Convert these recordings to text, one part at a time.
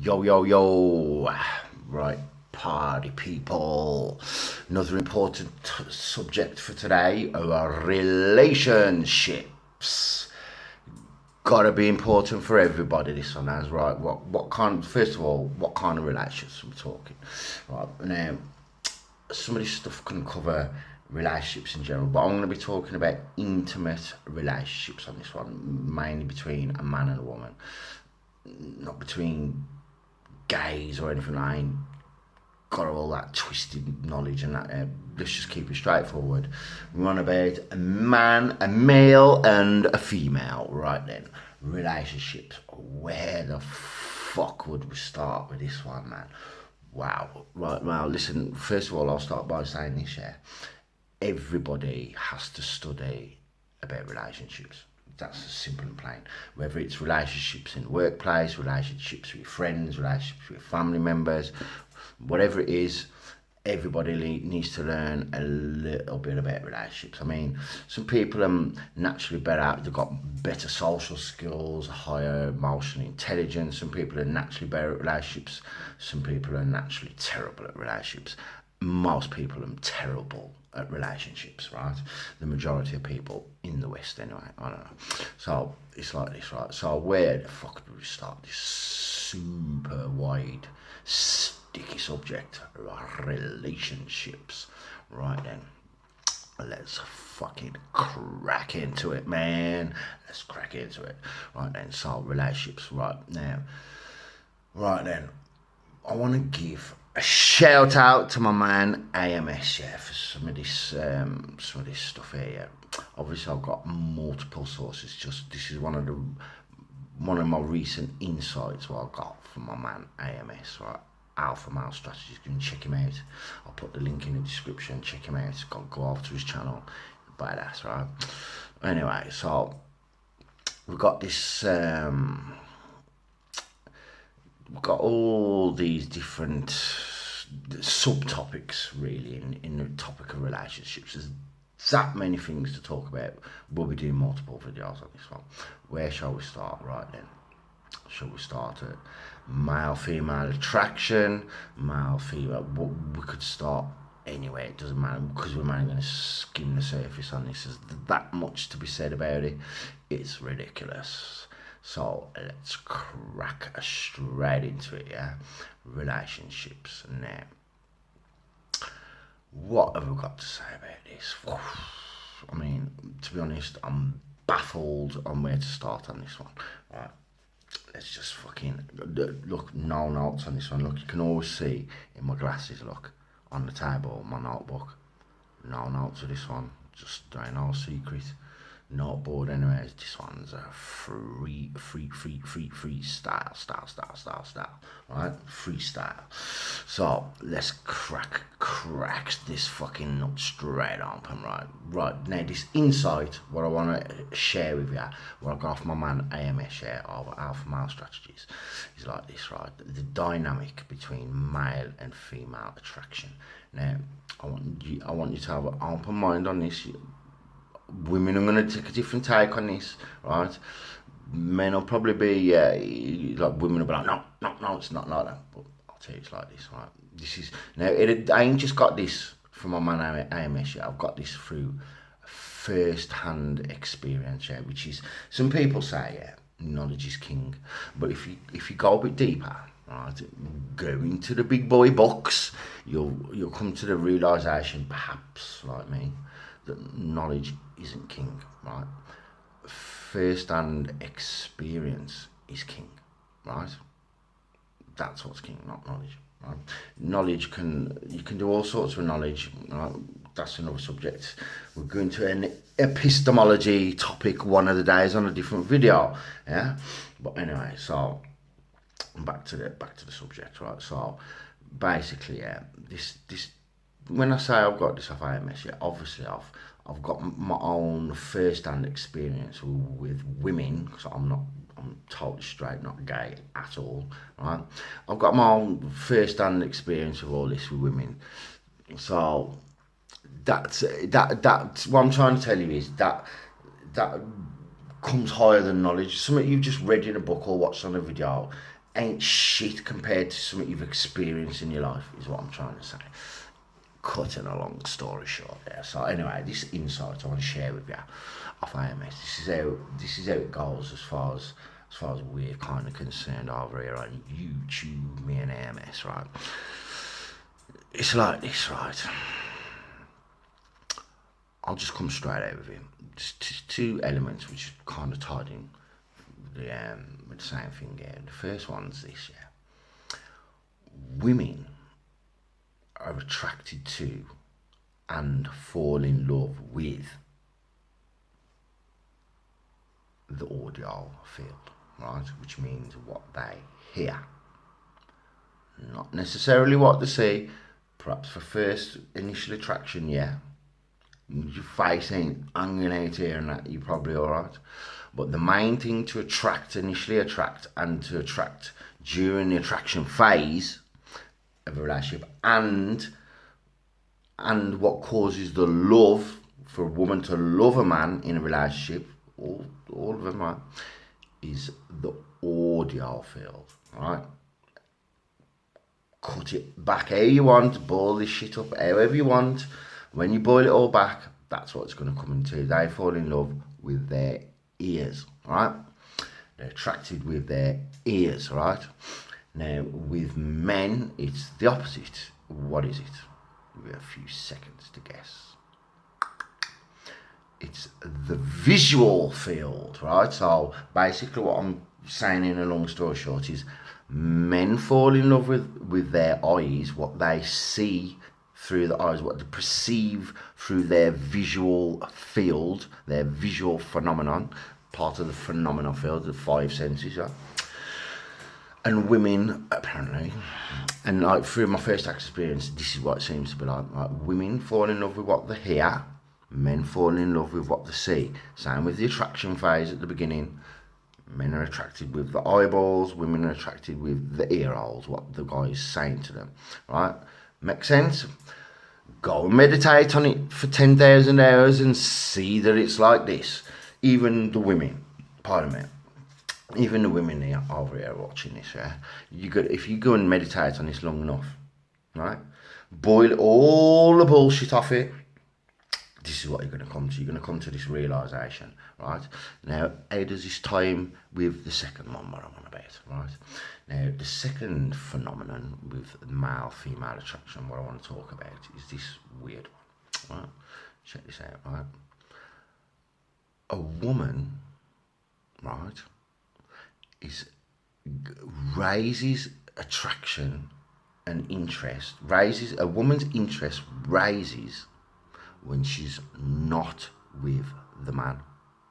Yo, yo, yo. Right, party people. Another important subject for today are relationships. Gotta be important for everybody, this one has, right? What kind, first of all, what kind of relationships are we talking? Right, now, some of this stuff can cover relationships in general, but I'm going to be talking about intimate relationships on this one, mainly between a man and a woman, not between gays or anything. I ain't got all that twisted knowledge and that. Let's just keep it straightforward. We're on about a man, a male, and a female. Right then, relationships. Where the fuck would we start with this one, man? Wow. Right now, listen. First of all, I'll start by saying this. Yeah, everybody has to study about relationships. That's simple and plain. Whether it's relationships in the workplace, relationships with friends, relationships with family members, whatever it is, everybody needs to learn a little bit about relationships. I mean, some people are naturally better, they've got better social skills, higher emotional intelligence. Some people are naturally better at relationships. Some people are naturally terrible at relationships. Most people are terrible at relationships, right? The majority of people in the West, anyway. I don't know. So it's like this, right? So where the fuck do we start this super wide, sticky subject, relationships? Right then, let's fucking crack into it, man. Let's crack into it. Right then, so relationships. Right then, I want to give a shout out to my man AMS, yeah, for some of this stuff here. Yeah. Obviously, I've got multiple sources. Just this is one of my recent insights what I got from my man AMS, right? Alpha Male Strategies. You can check him out. I'll put the link in the description. Check him out. Go over to his channel. Badass, right? Anyway, so we've got this. We've got all these different subtopics really in the topic of relationships. There's that many things to talk about. We'll be doing multiple videos on this one. Where shall we start? Right then, shall we start at male female attraction, male female? We could start anyway, it doesn't matter, because we're only going to skim the surface on this. There's that much to be said about it. It's ridiculous. So let's crack straight into it, yeah? Relationships. Now, what have we got to say about this? I mean, to be honest, I'm baffled on where to start on this one. Right, let's just fucking look. No notes on this one. Look, you can always see in my glasses. Look on the table, my notebook. No notes of this one. Just ain't no secret. Not bored anyways. This one's a freestyle, right? Freestyle. So let's crack this fucking nut straight open, right? Right now, this insight, what I want to share with you, what I got off my man AMS here of Alpha Male Strategies, is like this, right? The dynamic between male and female attraction. Now, I want you to have an open mind on this. Women are going to take a different take on this, right? Men will probably be like, women will be like, no, it's not like that. But I'll tell you, it's like this, right? This is now. I ain't just got this from my man AMS yet. I've got this through first-hand experience, yeah. Which is, some people say, yeah, knowledge is king, but if you go a bit deeper, right, go into the big boy books, you'll come to the realization, perhaps like me, that knowledge isn't king, right? First-hand experience is king, right? That's what's king, not knowledge, right? You can do all sorts of knowledge, right? That's another subject. We're going to an epistemology topic one of the days on a different video, yeah? But anyway, so back to the subject, right? So basically, yeah, this when I say I've got this off AMS, yeah, obviously I've got my own first-hand experience with women, because I'm totally straight, not gay at all, right? I've got my own first-hand experience of all this with women. So that's what I'm trying to tell you is that comes higher than knowledge. Something you've just read in a book or watched on a video ain't shit compared to something you've experienced in your life, is what I'm trying to say. Cutting a long story short there. So anyway, this insight I want to share with you off AMS. This is how it goes as far as we're kind of concerned over here on YouTube, me and AMS, right? It's like this, right? I'll just come straight out with it. Just two elements which are kind of tied in with the same thing here. The first one's this, yeah. Women are attracted to and fall in love with the audio field, right? Which means what they hear, not necessarily what they see. Perhaps for first initial attraction, yeah, your face ain't hanging out here and that, you're probably alright. But the main thing to initially attract, and to attract during the attraction phase of a relationship, and what causes the love for a woman to love a man in a relationship, all of them, right, is the audio field, right? Cut it back how you want, boil this shit up however you want. When you boil it all back, that's what it's going to come into. They fall in love with their ears, right? They're attracted with their ears, right? Now, with men, it's the opposite. What is it? We have a few seconds to guess. It's the visual field, right? So basically what I'm saying in a long story short is men fall in love with their eyes, what they see through the eyes, what they perceive through their visual field, their visual phenomenon, part of the phenomenon field, the five senses, yeah? And women, apparently, and like through my first experience, this is what it seems to be like women fall in love with what they hear, men fall in love with what they see. Same with the attraction phase at the beginning. Men are attracted with the eyeballs, women are attracted with the ear holes, what the guy's saying to them, right? Make sense? Go and meditate on it for 10,000 hours and see that it's like this. Even the women, pardon me, even the women here, over here watching this, yeah, if you go and meditate on this long enough, right, boil all the bullshit off it, this is what you're going to come to. You're going to come to this realisation, right? Now, how does this tie in with the second one what I'm on about, right? Now, the second phenomenon with male-female attraction, what I want to talk about, is this weird one, right? Check this out, right? A woman, right, raises attraction and interest, a woman's interest raises when she's not with the man,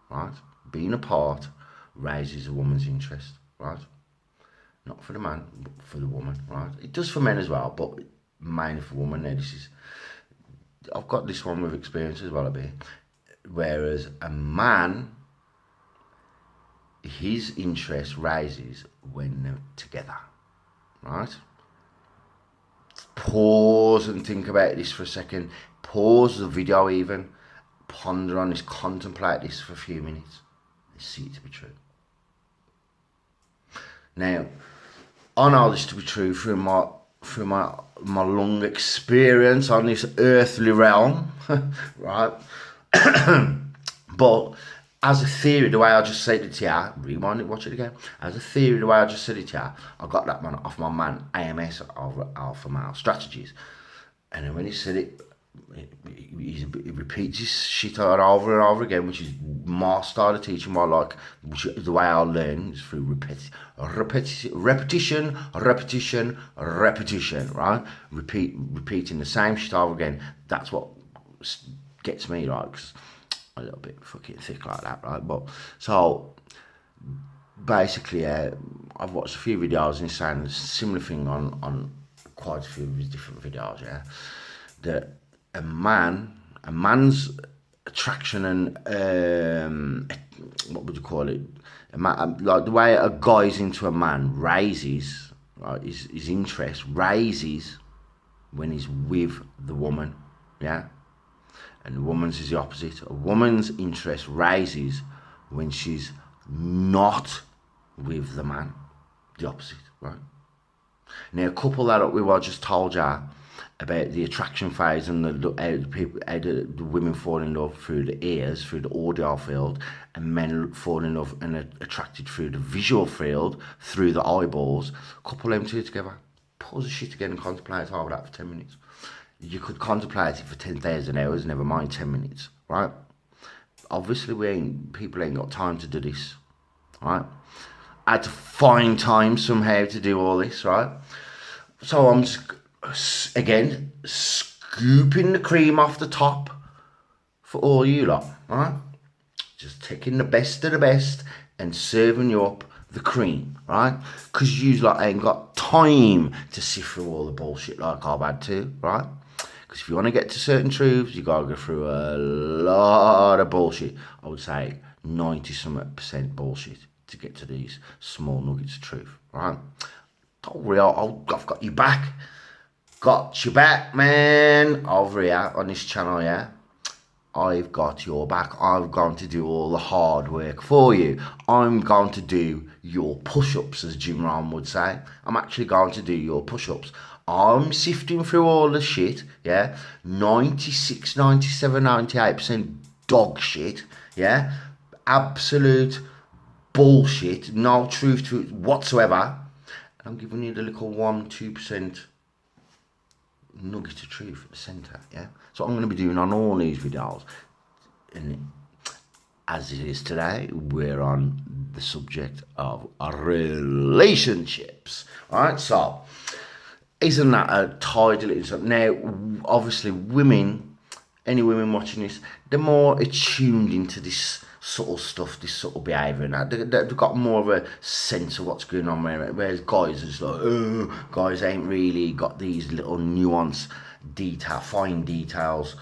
right? Being apart raises a woman's interest, right? Not for the man, but for the woman, right? It does for men as well, but mainly for women. Now, I've got this one with experience as well a bit. Whereas a man, his interest rises when they're together, right? Pause and think about this for a second. Pause the video even. Ponder on this, contemplate this for a few minutes. And see it to be true. Now, I know this to be true through my long experience on this earthly realm, right? But as a theory, the way I just said it to you, rewind it, watch it again. As a theory, the way I just said it to you, I got that man off my man AMS over Alpha Male Strategies. And then when he said it, he repeats his shit over and over again, which is my style of teaching, which the way I learn is through repetition, right? Repeating the same shit over again. That's what gets me, right? 'Cause a little bit fucking thick like that, right? But so basically, I've watched a few videos and saying a similar thing on quite a few of his different videos, yeah. That a man's attraction and what would you call it? Like the way a guy's into a man raises, right? His interest raises when he's with the woman, yeah. And the woman's is the opposite. A woman's interest rises when she's not with the man. The opposite. right? Now, couple that up with what I just told you about the attraction phase and how the women fall in love through the ears, through the audio field, and men fall in love and are attracted through the visual field, through the eyeballs. Couple them two together, pause the shit again and contemplate over that for 10 minutes. You could contemplate it for 10,000 hours, never mind 10 minutes, right? Obviously, people ain't got time to do this, right? I had to find time somehow to do all this, right? So I'm just, again, scooping the cream off the top for all you lot, right? Just taking the best of the best and serving you up the cream, right? Because you lot ain't got time to sift through all the bullshit like I've had to, right? Because if you want to get to certain truths, you gotta go through a lot of bullshit. I would say 90% bullshit to get to these small nuggets of truth, right? Don't worry, I've got you back. Got you back, man. Over here on this channel, yeah? I've got your back. I'm going to do all the hard work for you. I'm going to do your push-ups, as Jim Rohn would say. I'm actually going to do your push-ups. I'm sifting through all the shit, yeah? 96, 97, 98% dog shit, yeah? Absolute bullshit. No truth to it whatsoever. I'm giving you the little 1-2% nugget of truth at the centre, yeah? So I'm going to be doing on all these videos. And as it is today, we're on the subject of relationships, right? So, isn't that a tidy little... Now, obviously, women, any women watching this, they're more attuned into this subtle stuff, this subtle behaviour, and that. They've got more of a sense of what's going on, whereas guys are just like, oh, guys ain't really got these little nuance fine details.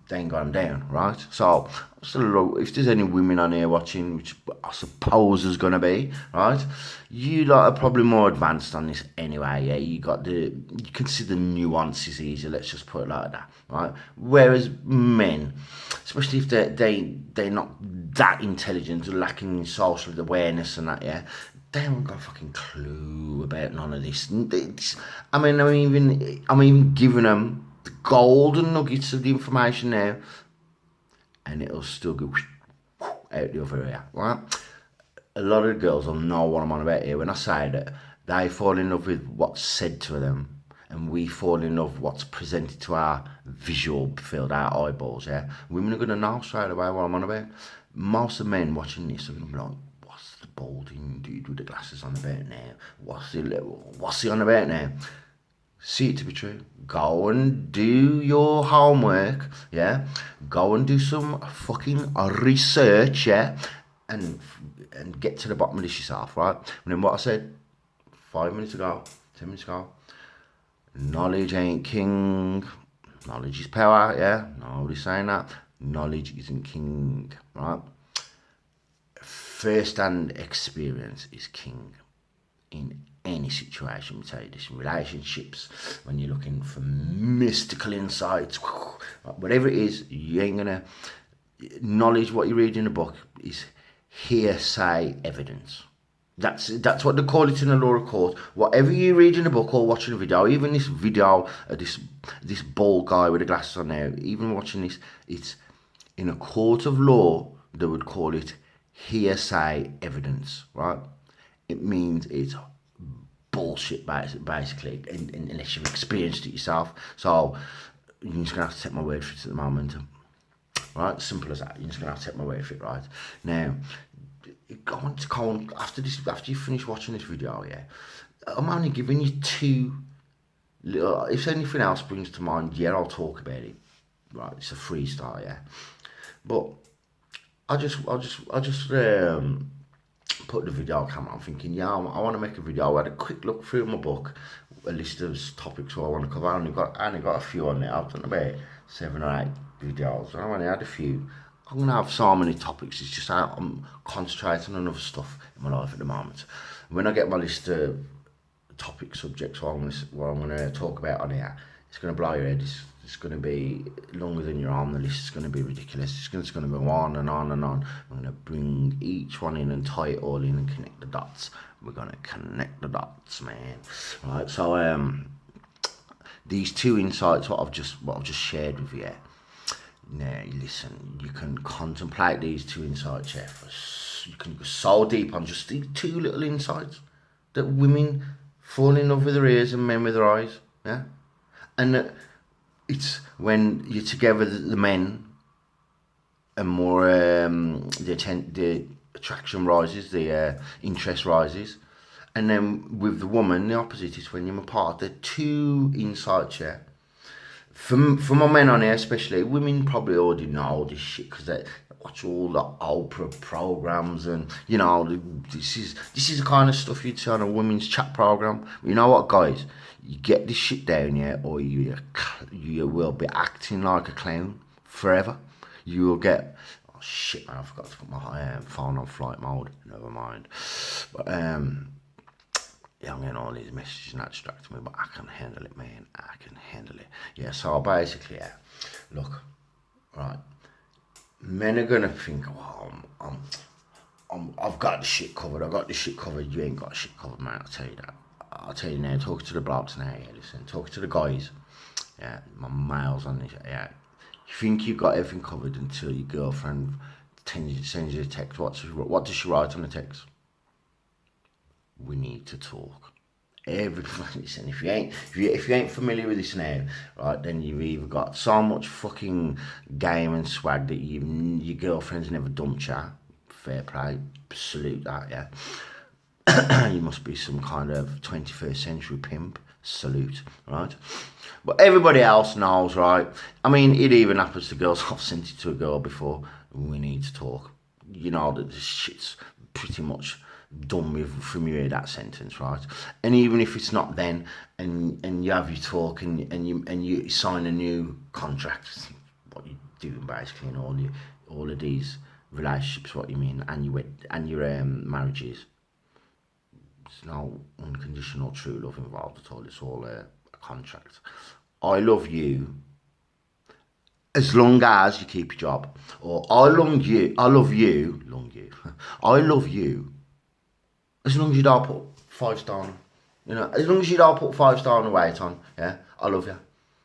They ain't got them down, right? So, if there's any women on here watching, which I suppose there's gonna be, right? You lot are probably more advanced on this anyway, yeah? You can see the nuances easier, let's just put it like that, right? Whereas men, especially if they're not that intelligent, lacking in social awareness and that, yeah? They haven't got a fucking clue about none of this. I mean, I'm even giving them the golden nuggets of the information now, and it'll still go out the other ear, right? A lot of the girls will know what I'm on about here when I say that they fall in love with what's said to them, and we fall in love with what's presented to our visual field, our eyeballs, yeah? Women are going to know straight away what I'm on about. Most of the men watching this are going to be like, what's the balding dude with the glasses on about now? What's he on about now? See it to be true. Go and do your homework, yeah? Go and do some fucking research, yeah? And get to the bottom of this yourself, right? And then what I said 5 minutes ago, 10 minutes ago, knowledge ain't king. Knowledge is power, yeah? Nobody's saying that. Knowledge isn't king, right? First-hand experience is king in any situation. We tell you this in relationships, when you're looking for mystical insights, whatever it is, you ain't gonna... Knowledge, what you read in a book, is hearsay evidence. That's what they call it in the law of court. Whatever you read in a book or watching a video, even this video of this bald guy with the glasses on now, even watching this, it's in a court of law, they would call it hearsay evidence, right? It means it's bullshit, basically, unless you've experienced it yourself. So you're just gonna have to take my word for it at the moment, right? Simple as that. You're just gonna have to take my word for it, right? Now, go on after you finish watching this video, yeah, I'm only giving you two little... If anything else brings to mind, yeah, I'll talk about it. Right, it's a freestyle, yeah. But I just put the video camera on, thinking, yeah, I want to make a video. I had a quick look through my book, a list of topics I want to cover. I only got a few on there. I've done about 7 or 8 videos, and I only had a few. I'm going to have so many topics. It's just I'm concentrating on other stuff in my life at the moment. When I get my list of topic subjects what I'm going to talk about on here, It's going to blow your head. It's going to be longer than your arm. The list is going to be ridiculous. It's going to go on and on and on. I'm going to bring each one in and tie it all in and connect the dots. We're going to connect the dots, man. Right, so these two insights, what I've just shared with you. Now, listen, you can contemplate these two insights, yeah. You can go so deep on just these two little insights that women fall in love with their ears and men with their eyes, yeah. And it's when you're together that the men and more the attraction rises, the interest rises, and then with the woman, the opposite is when you're apart. The two insights, yeah. For my men on here, especially, women probably already know all this shit because they watch all the Oprah programs, and you know this is the kind of stuff you'd see on a women's chat program. You know what, guys? You get this shit down here, or you will be acting like a clown forever. You will get. Oh shit, man! I forgot to put my phone on flight mode. Never mind. But yeah, I'm getting all these messages and that distracts me, but I can handle it, man. I can handle it. Yeah, so basically, yeah, look, right, men are gonna think, oh, I've got the shit covered. I got the shit covered. You ain't got shit covered, man. I'll tell you that. I'll tell you now. Talk to the blokes now. Yeah, listen. Talk to the guys. Yeah, my males on this. Yeah, you think you've got everything covered until your girlfriend sends you a text. What does she write on the text? We need to talk. Everybody, listen. If you ain't familiar with this now, right, then you've either got so much fucking game and swag that your girlfriend's never dumped you. Fair play, salute that, yeah. You must be some kind of 21st century pimp. Salute, right? But everybody else knows, right? I mean, it even happens to girls. I've sent it to a girl before. We need to talk. You know that this shit's pretty much done with from you hear that sentence, right? And even if it's not then, and you have your talk and you sign a new contract, what you doing basically in all of these relationships, what you mean, and your marriages. There's no unconditional true love involved at all. It's all a contract. I love you as long as you keep your job, or I love you, I love you as long as you don't put 5 stone, you know, as long as you don't put 5 stone weight on, yeah, I love you.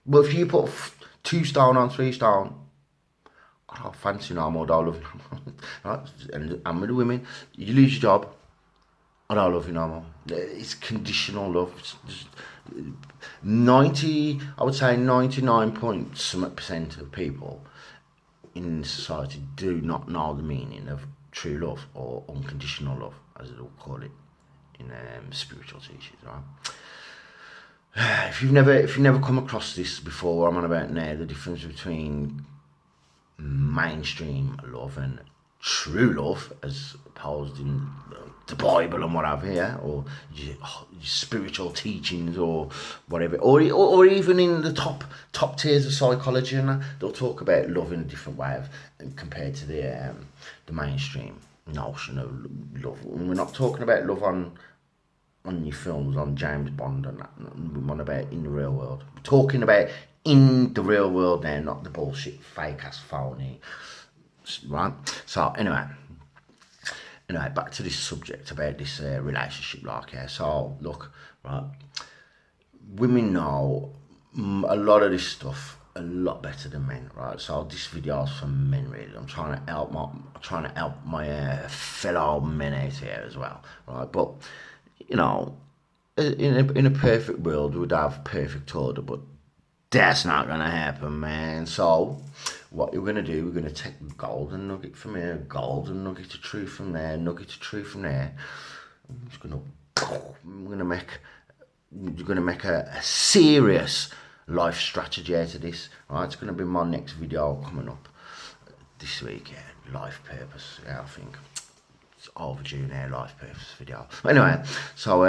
But if you put 2 stone on, 3 stone, I don't fancy no more, I don't love you no more. Right? And with the women, you lose your job, I don't love you no more. It's conditional love. It's just I would say 99% of people in society do not know the meaning of true love or unconditional love, as they'll call it in spiritual teachings, right? If you've never come across this before, I'm on about now the difference between mainstream love and true love, as opposed in the Bible and whatever, yeah, or your spiritual teachings or whatever, or even in the top tiers of psychology, and that, they'll talk about love in a different way compared to the mainstream notion of love. And we're not talking about love on your films, on James Bond and that. We're on about in the real world. We're talking about in the real world now, not the bullshit, fake ass, phony, right? So anyway, back to this subject about this relationship, like, yeah. So look, right, women know a lot of this stuff a lot better than men, right? So this video is for men, really. I'm trying to help my fellow men out here as well, right? But you know, in a perfect world, we'd have perfect order, but that's not gonna happen, man. So what we're gonna do, we're gonna take a golden nugget from here, golden nugget of truth from there, nugget of truth from there. We're gonna make a serious life strategy out of this. Right, it's gonna be my next video coming up this week. Yeah, life purpose. Yeah, I think it's overdue now, life purpose video. Anyway, so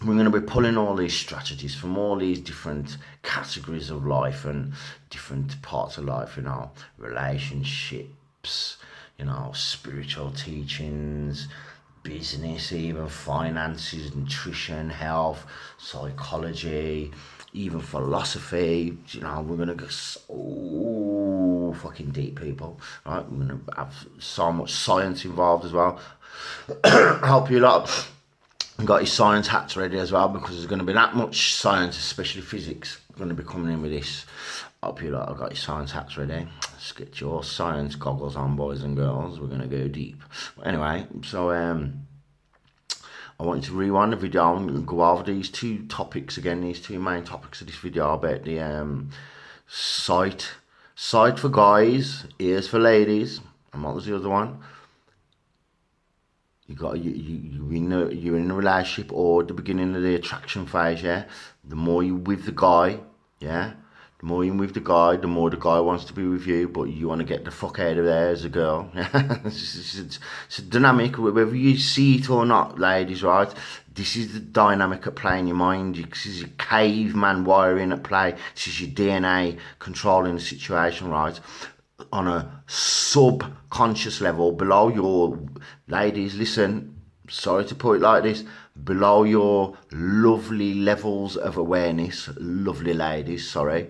we're going to be pulling all these strategies from all these different categories of life and different parts of life, you know, relationships, you know, spiritual teachings, business, even finances, nutrition, health, psychology, even philosophy. You know, we're gonna go so fucking deep, people. Right? We're gonna have so much science involved as well. Help you a lot. And got your science hats ready as well, because there's going to be that much science, especially physics, going to be coming in with this. Hope you lot have got your science hats ready. Let's get your science goggles on, boys and girls. We're going to go deep. Anyway, so I want you to rewind the video and go over these two topics again, these two main topics of this video about the sight for guys, ears for ladies, and what was the other one? You're in a relationship or at the beginning of the attraction phase, yeah. The more you with the guy, yeah. The more you're with the guy, the more the guy wants to be with you, but you want to get the fuck out of there as a girl. it's a dynamic, whether you see it or not, ladies, right? This is the dynamic at play in your mind. This is your caveman wiring at play. This is your DNA controlling the situation, right? On a subconscious level, below your, ladies, listen, sorry to put it like this, below your lovely levels of awareness, lovely ladies, sorry,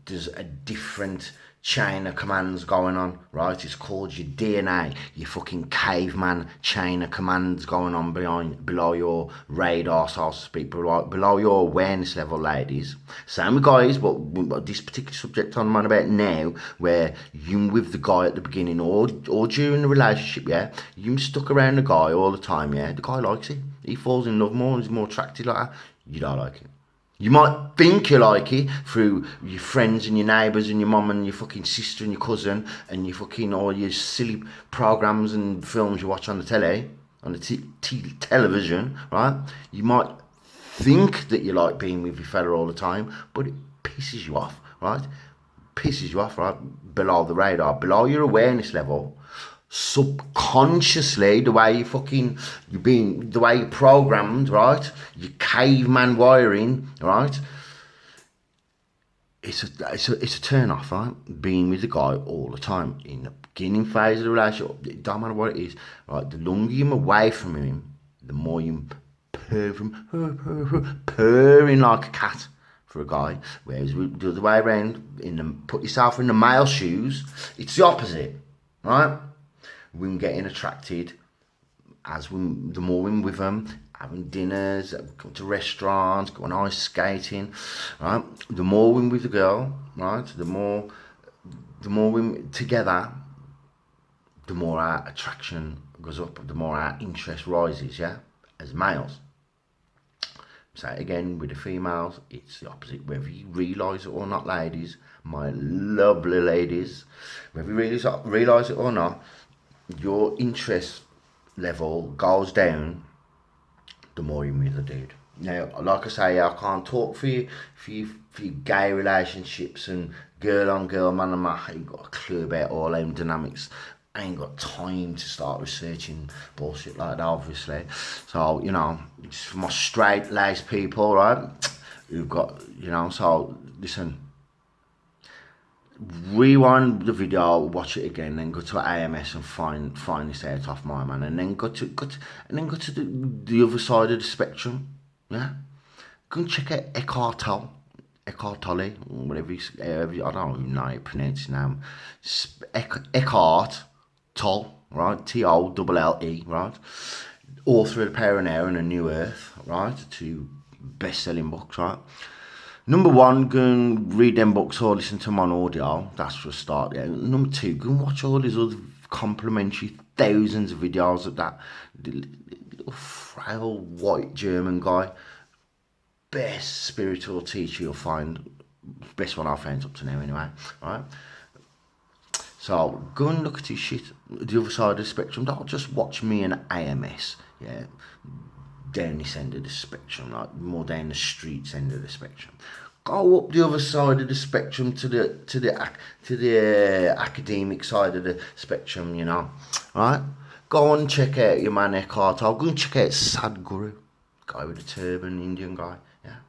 there's a different chain of commands going on, right? It's called your DNA, your fucking caveman chain of commands going on below your radar, so to speak, below your awareness level, ladies. Same with guys, but this particular subject I'm on about now, where you with the guy at the beginning or during the relationship, yeah, you stuck around the guy all the time, yeah, the guy likes it, he falls in love more, he's more attracted like that, you don't like it. You might think you like it through your friends and your neighbours and your mum and your fucking sister and your cousin and your fucking all your silly programmes and films you watch on the telly, on the television, right? You might think that you like being with your fella all the time, but it pisses you off, right? Pisses you off, right? Below the radar, below your awareness level. Subconsciously, the way the way you're programmed, right? Your caveman wiring, right? It's a turn off, right? Being with the guy all the time in the beginning phase of the relationship, it don't matter what it is, right? The longer you're away from him, the more you purring like a cat for a guy. Whereas the other way around, put yourself in the male shoes, it's the opposite, right? We're getting attracted the more we're with them, having dinners, going to restaurants, going ice skating, right? The more we're with the girl, right? The more we're together, the more our attraction goes up, the more our interest rises, yeah? As males. Say it again, with the females, it's the opposite. Whether you realise it or not, ladies, my lovely ladies, whether you realise it or not, your interest level goes down the more you're with a dude. Now, like I say, I can't talk for you gay relationships and girl on girl, man on man. I ain't got a clue about all them dynamics. I ain't got time to start researching bullshit like that, obviously. So, you know, it's for my straight laced people, right? Who've got, you know, so listen. Rewind the video, watch it again, then go to AMS and find this out off my man, and then go to the other side of the spectrum. Yeah, go and check out Eckhart Tolle, whatever I don't even know how you pronounce his name. Eckhart Tolle, right? Tolle, right? Author of The Power of Now and A New Earth, right? Two best-selling books, right? Number one, go and read them books or listen to them on audio. That's for a start. Yeah. Number two, go and watch all these other complimentary thousands of videos of that little frail white German guy. Best spiritual teacher you'll find. Best one I've found up to now anyway. Right? So go and look at his shit. The other side of the spectrum. Don't just watch me and AMS. Yeah. Down this end of the spectrum, like more down the streets end of the spectrum. Go up the other side of the spectrum to the academic side of the spectrum, you know, right? Go and check out your man Eckhart Tolle. Go and check out Sadhguru, guy with the turban, Indian guy, yeah.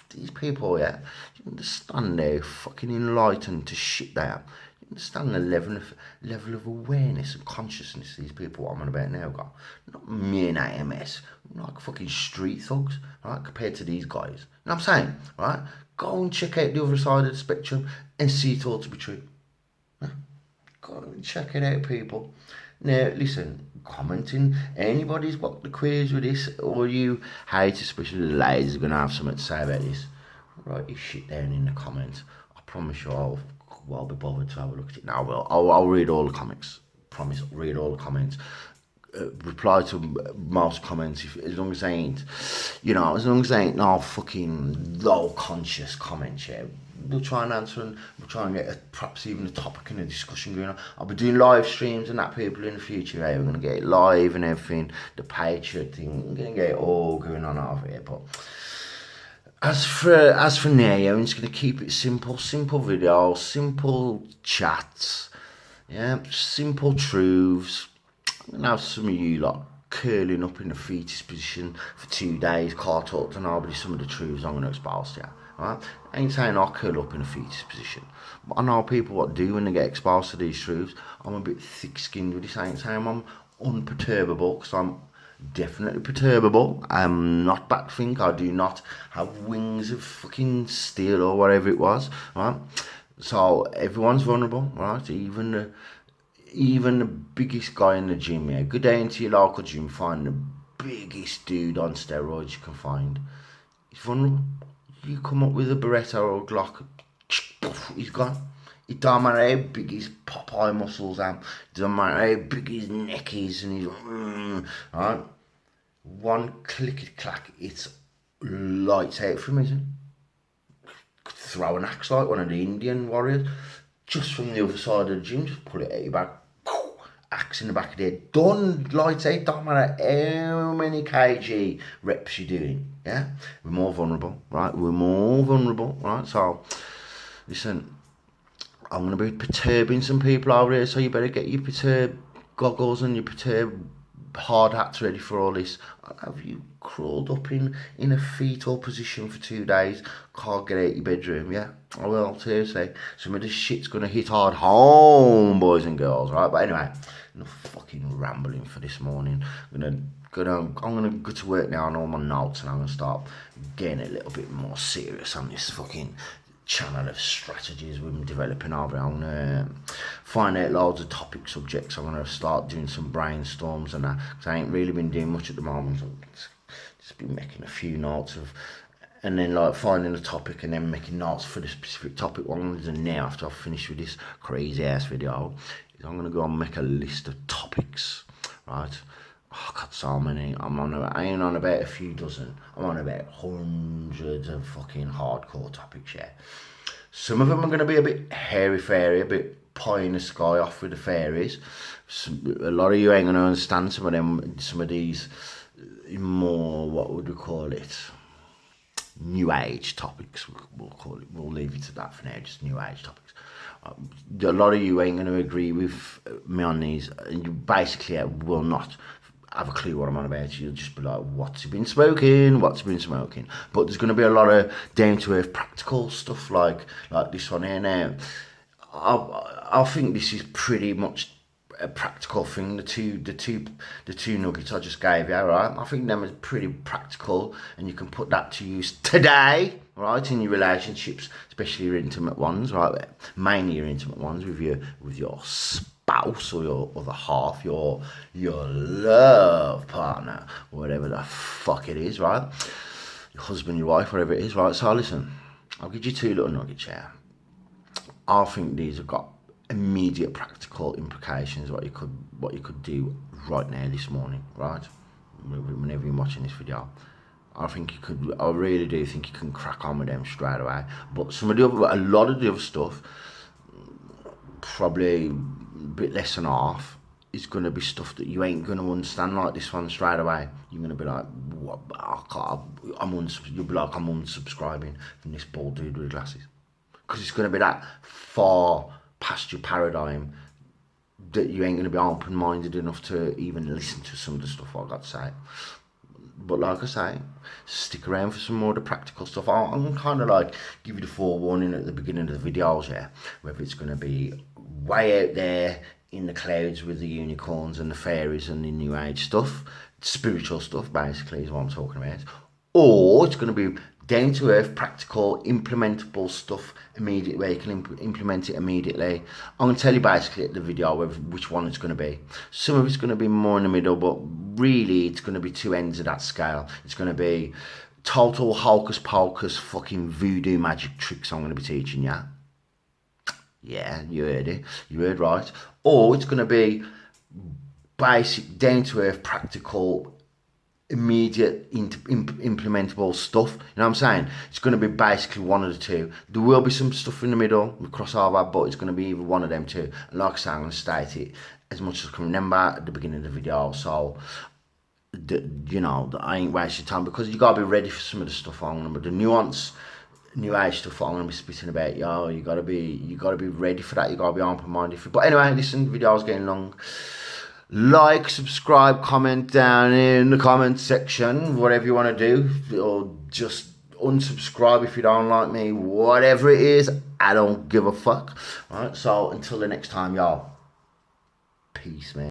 These people, yeah, you understand how fucking enlightened to shit they are. understand the level of awareness and consciousness these people what I'm on about now got. Not me and AMS, like fucking street thugs, right, compared to these guys. You know what I'm saying, right? Go and check out the other side of the spectrum and see it all to be true. Go and check it out, people. Now, listen, commenting, anybody's got the queries with this, or you hate, especially the ladies, are going to have something to say about this, write your shit down in the comments. I promise you I'll be bothered to have a look at it now. I'll read all the comments. Promise, read all the comments. Reply to most comments as long as they ain't, as long as they ain't no fucking low conscious comments. Yeah, we'll try and answer and we'll try and get perhaps even a topic and a discussion going on. I'll be doing live streams and that, people, in the future. Yeah, we're gonna get it live and everything. The Patriot thing, we're gonna get it all going on over here. But as for now, yeah, I'm just gonna keep it simple videos, simple chats, yeah, simple truths. And have some of you like curling up in the fetus position for 2 days, can't talk to nobody. Some of the truths I'm going to expose to you, right? I ain't saying I'll curl up in a fetus position, but I know people what do when they get exposed to these truths. I'm a bit thick-skinned with this. I ain't saying I'm unperturbable, because I'm definitely perturbable. I'm not Batfink. I do not have wings of fucking steel or whatever it was, right? So everyone's vulnerable, right? Even the biggest guy in the gym, yeah. Go down to your local gym, find the biggest dude on steroids you can find. He's vulnerable. You come up with a Beretta or a Glock, he's gone. It don't matter how big his Popeye muscles are. It doesn't matter how big his neck is, and he's right. One clickety-clack, it's lights out for him, isn't it? Could throw an axe like one of the Indian warriors. Just from the other side of the gym, just pull it at your back, axe in the back of the head, done, lights out, don't matter how many kg reps you're doing, yeah? We're more vulnerable, right? Right? So, listen, I'm going to be perturbing some people over here, so you better get your perturb goggles and your perturb hard hats ready for all this. Have you crawled up in a fetal position for 2 days, can't get out your bedroom, yeah? Well, seriously, some of this shit's gonna hit hard home, boys and girls, right? But anyway, enough fucking rambling for this morning. I'm gonna go to work now on all my notes, and I'm gonna start getting a little bit more serious on this fucking channel of strategies we've been developing over. I'm gonna find out loads of topic subjects. I'm gonna start doing some brainstorms and that, because I ain't really been doing much at the moment. Just been making a few notes and then like finding a topic and then making notes for the specific topic. What I'm gonna do now, after I've finished with this crazy ass video, is I'm gonna go and make a list of topics, right? Oh, I got so many. I ain't on about a few dozen. I'm on about hundreds of fucking hardcore topics, yeah. Some of them are going to be a bit hairy-fairy, a bit pie in the sky off with the fairies. A lot of you ain't going to understand some of these more, what would we call it? New age topics, we'll call it. We'll leave it to that for now, just new age topics. A lot of you ain't going to agree with me on these, and you basically will not have a clue what I'm on about. You'll just be like, what's he been smoking? But there's going to be a lot of down-to-earth practical stuff like this one here now. I think this is pretty much a practical thing. The two nuggets I just gave you, right? I think them is pretty practical, and you can put that to use today, right, in your relationships, especially your intimate ones, right? Mainly your intimate ones with your spouse or your other half, your love partner, whatever the fuck it is, right? Your husband, your wife, whatever it is, right? So listen, I'll give you two little nuggets here. I think these have got immediate practical implications. What you could do right now, this morning, right? Whenever you're watching this video, I really do think you can crack on with them straight away. But a lot of the other stuff, probably a bit less than half, is going to be stuff that you ain't going to understand like this one straight away. You're going to be like, what? You'll be like, I'm unsubscribing from this bald dude with glasses. Because it's going to be that far past your paradigm that you ain't going to be open-minded enough to even listen to some of the stuff I've got to say. But like I say, stick around for some more of the practical stuff. I'm kind of like give you the forewarning at the beginning of the videos, yeah, whether it's going to be way out there in the clouds with the unicorns and the fairies and the new age stuff, spiritual stuff basically is what I'm talking about, or it's going to be down to earth, practical, implementable stuff immediately where you can implement it immediately. I'm going to tell you basically at the video which one it's going to be. Some of it's going to be more in the middle, but really it's going to be two ends of that scale. It's going to be total hocus pocus fucking voodoo magic tricks I'm going to be teaching you. Yeah, you heard it. You heard right. Or it's going to be basic, down to earth, practical, immediate implementable stuff. You know what I'm saying? It's going to be basically one of the two. There will be some stuff in the middle, crossover, but it's going to be either one of them two. And like I say, I'm going to state it as much as I can remember at the beginning of the video, so you know that I ain't wasting time, because you gotta be ready for some of the stuff I'm gonna, the nuance, new age stuff I'm gonna be spitting about. Yo, you gotta be ready for that. You gotta be open-minded for. But anyway, listen, the video's getting long. Like, subscribe, comment down in the comment section, whatever you want to do, or just unsubscribe if you don't like me, whatever it is, I don't give a fuck. Alright, so until the next time, y'all, peace, man.